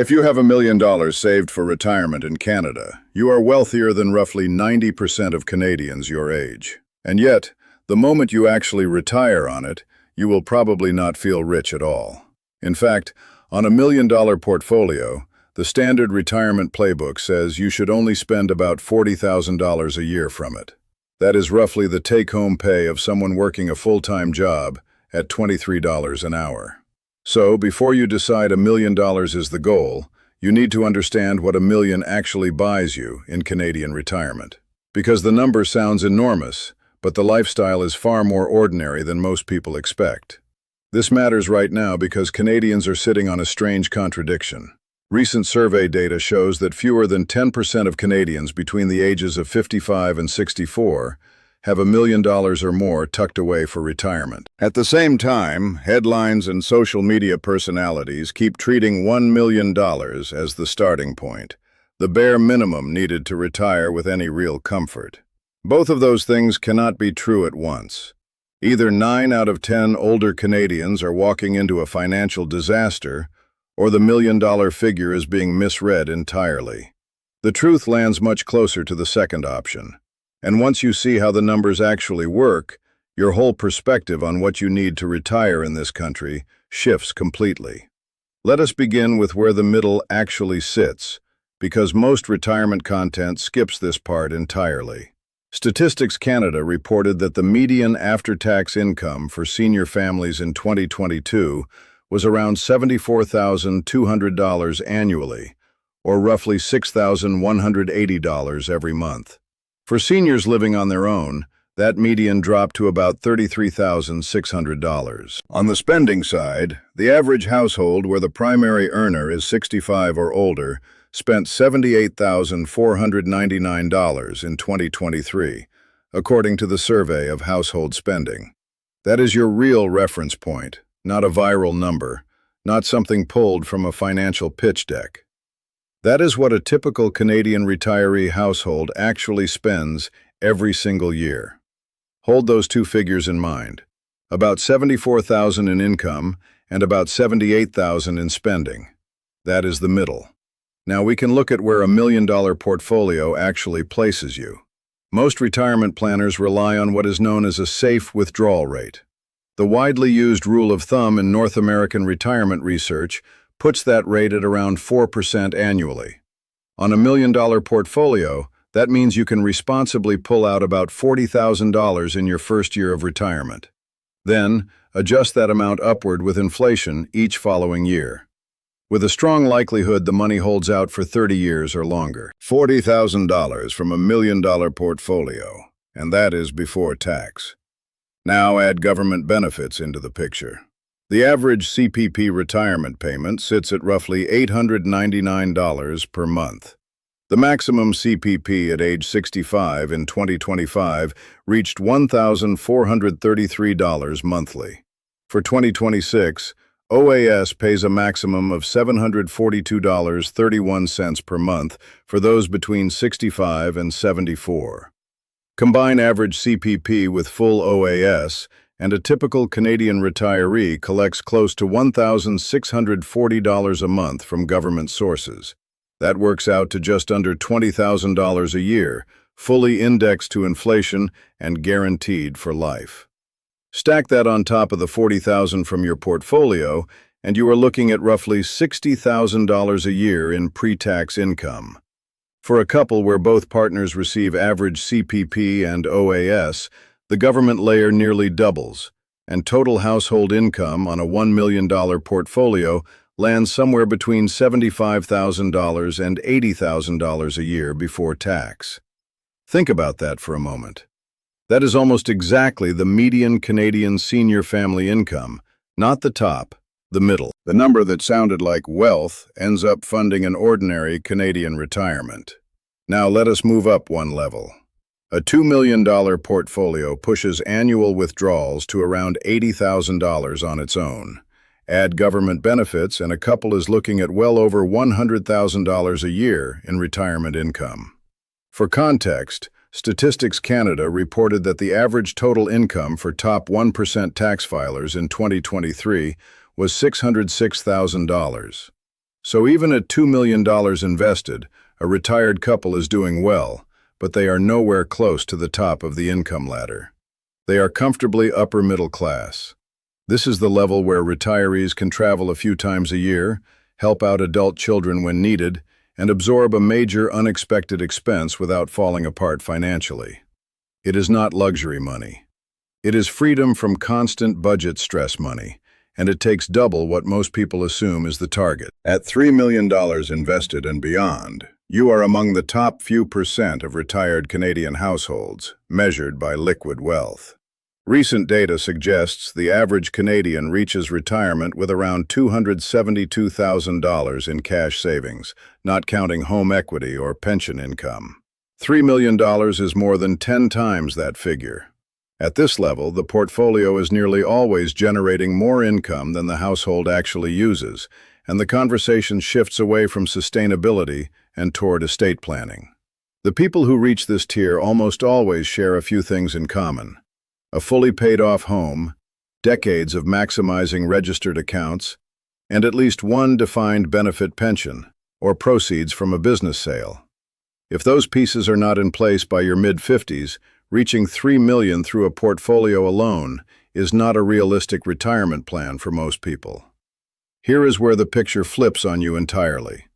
If you have $1 million saved for retirement in Canada, you are wealthier than roughly 90% of Canadians your age. And yet, the moment you actually retire on it, you will probably not feel rich at all. In fact, on $1 million portfolio, the standard retirement playbook says you should only spend about $40,000 a year from it. That is roughly the take-home pay of someone working a full-time job at $23 an hour. So, before you decide $1 million is the goal, you need to understand what $1 million actually buys you in Canadian retirement. Because the number sounds enormous, but the lifestyle is far more ordinary than most people expect. This matters right now because Canadians are sitting on a strange contradiction. Recent survey data shows that fewer than 10% of Canadians between the ages of 55 and 64 have $1 million or more tucked away for retirement. At the same time, headlines and social media personalities keep treating $1 million as the starting point, the bare minimum needed to retire with any real comfort. Both of those things cannot be true at once. Either 9 out of 10 older Canadians are walking into a financial disaster, or the $1 million figure is being misread entirely. The truth lands much closer to the second option. And once you see how the numbers actually work, your whole perspective on what you need to retire in this country shifts completely. Let us begin with where the middle actually sits, because most retirement content skips this part entirely. Statistics Canada reported that the median after-tax income for senior families in 2022 was around $74,200 annually, or roughly $6,180 every month. For seniors living on their own, that median dropped to about $33,600. On the spending side, the average household where the primary earner is 65 or older spent $78,499 in 2023, according to the Survey of Household Spending. That is your real reference point, not a viral number, not something pulled from a financial pitch deck. That is what a typical Canadian retiree household actually spends every single year. Hold those two figures in mind. About $74,000 in income and about $78,000 in spending. That is the middle. Now we can look at where $1 million portfolio actually places you. Most retirement planners rely on what is known as a safe withdrawal rate. The widely used rule of thumb in North American retirement research puts that rate at around 4% annually. On $1 million portfolio, that means you can responsibly pull out about $40,000 in your first year of retirement. Then, adjust that amount upward with inflation each following year. With a strong likelihood the money holds out for 30 years or longer. $40,000 from $1 million portfolio, and that is before tax. Now add government benefits into the picture. The average CPP retirement payment sits at roughly $899 per month. The maximum CPP at age 65 in 2025 reached $1,433 monthly. For 2026, OAS pays a maximum of $742.31 per month for those between 65 and 74. Combine average CPP with full OAS, and a typical Canadian retiree collects close to $1,640 a month from government sources. That works out to just under $20,000 a year, fully indexed to inflation and guaranteed for life. Stack that on top of the $40,000 from your portfolio, and you are looking at roughly $60,000 a year in pre-tax income. For a couple where both partners receive average CPP and OAS, the government layer nearly doubles, and total household income on a $1 million portfolio lands somewhere between $75,000 and $80,000 a year before tax. Think about that for a moment. That is almost exactly the median Canadian senior family income, not the top, the middle. The number that sounded like wealth ends up funding an ordinary Canadian retirement. Now let us move up one level. A $2 million portfolio pushes annual withdrawals to around $80,000 on its own. Add government benefits and a couple is looking at well over $100,000 a year in retirement income. For context, Statistics Canada reported that the average total income for top 1% tax filers in 2023 was $606,000. So even at $2 million invested, a retired couple is doing well, but they are nowhere close to the top of the income ladder. They are comfortably upper middle class. This is the level where retirees can travel a few times a year, help out adult children when needed, and absorb a major unexpected expense without falling apart financially. It is not luxury money. It is freedom from constant budget stress money, and it takes double what most people assume is the target. At $3 million invested and beyond, you are among the top few percent of retired Canadian households, measured by liquid wealth. Recent data suggests the average Canadian reaches retirement with around $272,000 in cash savings, not counting home equity or pension income. $3 million is more than 10 times that figure. At this level, the portfolio is nearly always generating more income than the household actually uses, and the conversation shifts away from sustainability and toward estate planning. The people who reach this tier almost always share a few things in common: a fully paid-off home, decades of maximizing registered accounts, and at least one defined benefit pension, or proceeds from a business sale. If those pieces are not in place by your mid-50s, reaching $3 million through a portfolio alone is not a realistic retirement plan for most people. Here is where the picture flips on you entirely.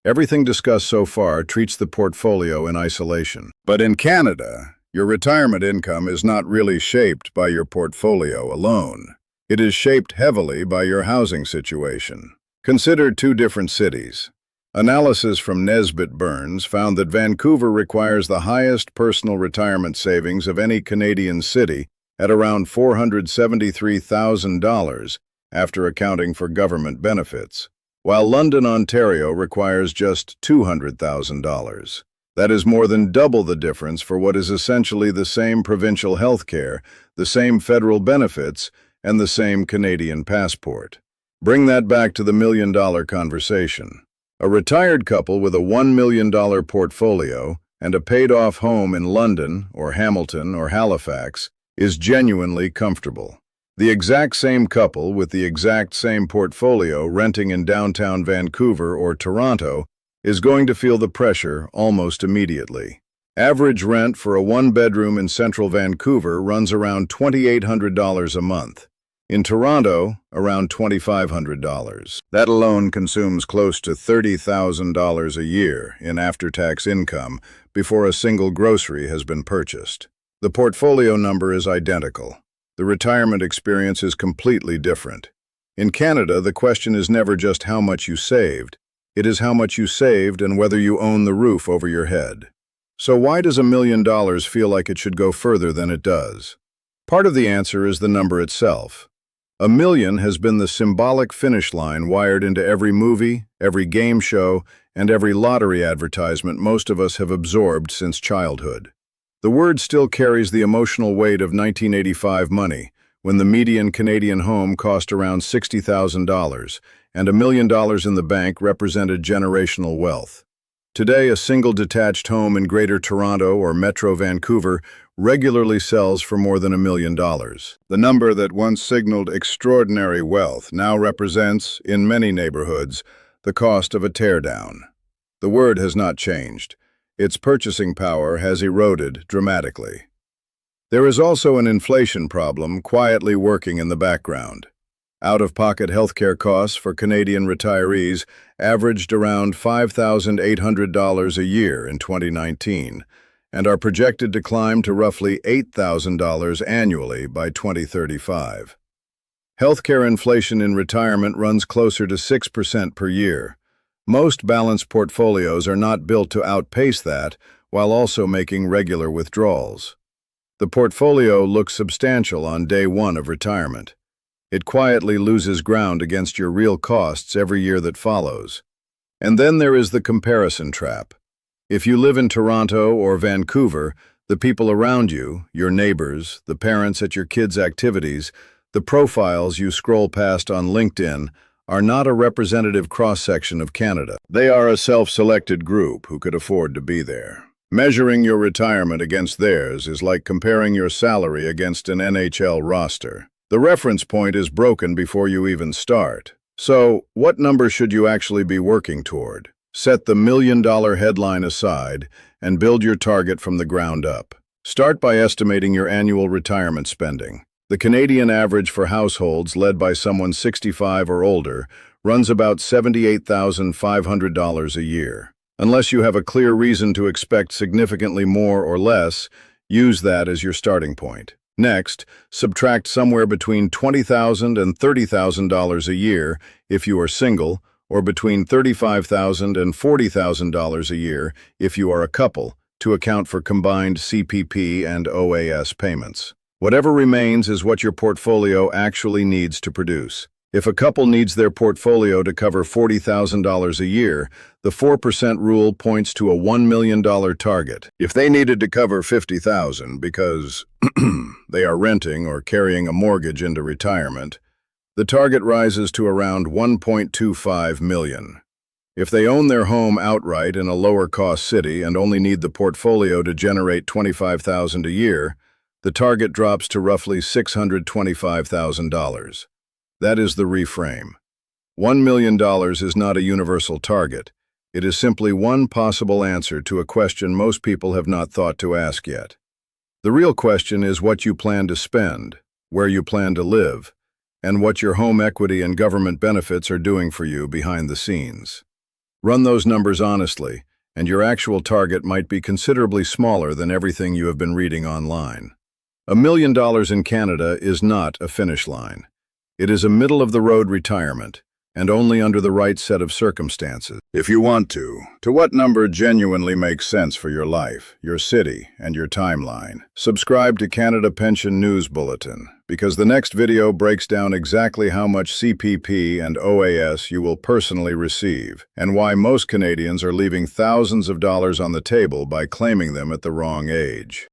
Everything discussed so far treats the portfolio in isolation. But in Canada, your retirement income is not really shaped by your portfolio alone. It is shaped heavily by your housing situation. Consider two different cities. Analysis from Nesbitt Burns found that Vancouver requires the highest personal retirement savings of any Canadian city at around $473,000 after accounting for government benefits, while London, Ontario requires just $200,000. That is more than double the difference for what is essentially the same provincial health care, the same federal benefits, and the same Canadian passport. Bring that back to the million-dollar conversation. A retired couple with a $1 million portfolio and a paid-off home in London or Hamilton or Halifax is genuinely comfortable. The exact same couple with the exact same portfolio renting in downtown Vancouver or Toronto is going to feel the pressure almost immediately. Average rent for a one-bedroom in central Vancouver runs around $2,800 a month. In Toronto, around $2,500. That alone consumes close to $30,000 a year in after-tax income before a single grocery has been purchased. The portfolio number is identical. The retirement experience is completely different. In Canada, the question is never just how much you saved. It is how much you saved and whether you own the roof over your head. So why does $1 million feel like it should go further than it does? Part of the answer is the number itself. $1 million has been the symbolic finish line wired into every movie, every game show, and every lottery advertisement most of us have absorbed since childhood. The word still carries the emotional weight of 1985 money, when the median Canadian home cost around $60,000, and $1 million in the bank represented generational wealth. Today, a single detached home in Greater Toronto or Metro Vancouver regularly sells for more than $1 million. The number that once signaled extraordinary wealth now represents, in many neighborhoods, the cost of a teardown. The word has not changed. Its purchasing power has eroded dramatically. There is also an inflation problem quietly working in the background. Out-of-pocket healthcare costs for Canadian retirees averaged around $5,800 a year in 2019, and are projected to climb to roughly $8,000 annually by 2035. Healthcare inflation in retirement runs closer to 6% per year. Most balanced portfolios are not built to outpace that while also making regular withdrawals. The portfolio looks substantial on day one of retirement. It quietly loses ground against your real costs every year that follows. And then there is the comparison trap. If you live in Toronto or Vancouver, the people around you, your neighbors, the parents at your kids' activities, the profiles you scroll past on LinkedIn, are not a representative cross-section of Canada. They are a self-selected group who could afford to be there. Measuring your retirement against theirs is like comparing your salary against an NHL roster. The reference point is broken before you even start. So, what number should you actually be working toward? Set the million-dollar headline aside and build your target from the ground up. Start by estimating your annual retirement spending. The Canadian average for households led by someone 65 or older runs about $78,500 a year. Unless you have a clear reason to expect significantly more or less, use that as your starting point. Next, subtract somewhere between $20,000 and $30,000 a year if you are single, or between $35,000 and $40,000 a year if you are a couple, to account for combined CPP and OAS payments. Whatever remains is what your portfolio actually needs to produce. If a couple needs their portfolio to cover $40,000 a year, the 4% rule points to a $1 million target. If they needed to cover $50,000 because they are renting or carrying a mortgage into retirement, the target rises to around $1.25 million. If they own their home outright in a lower-cost city and only need the portfolio to generate $25,000 a year, the target drops to roughly $625,000. That is the reframe. $1 million is not a universal target. It is simply one possible answer to a question most people have not thought to ask yet. The real question is what you plan to spend, where you plan to live, and what your home equity and government benefits are doing for you behind the scenes. Run those numbers honestly, and your actual target might be considerably smaller than everything you have been reading online. $1 million in Canada is not a finish line. It is a middle-of-the-road retirement, and only under the right set of circumstances. If you want to what number genuinely makes sense for your life, your city, and your timeline? Subscribe to Canada Pension News Bulletin, because the next video breaks down exactly how much CPP and OAS you will personally receive, and why most Canadians are leaving thousands of dollars on the table by claiming them at the wrong age.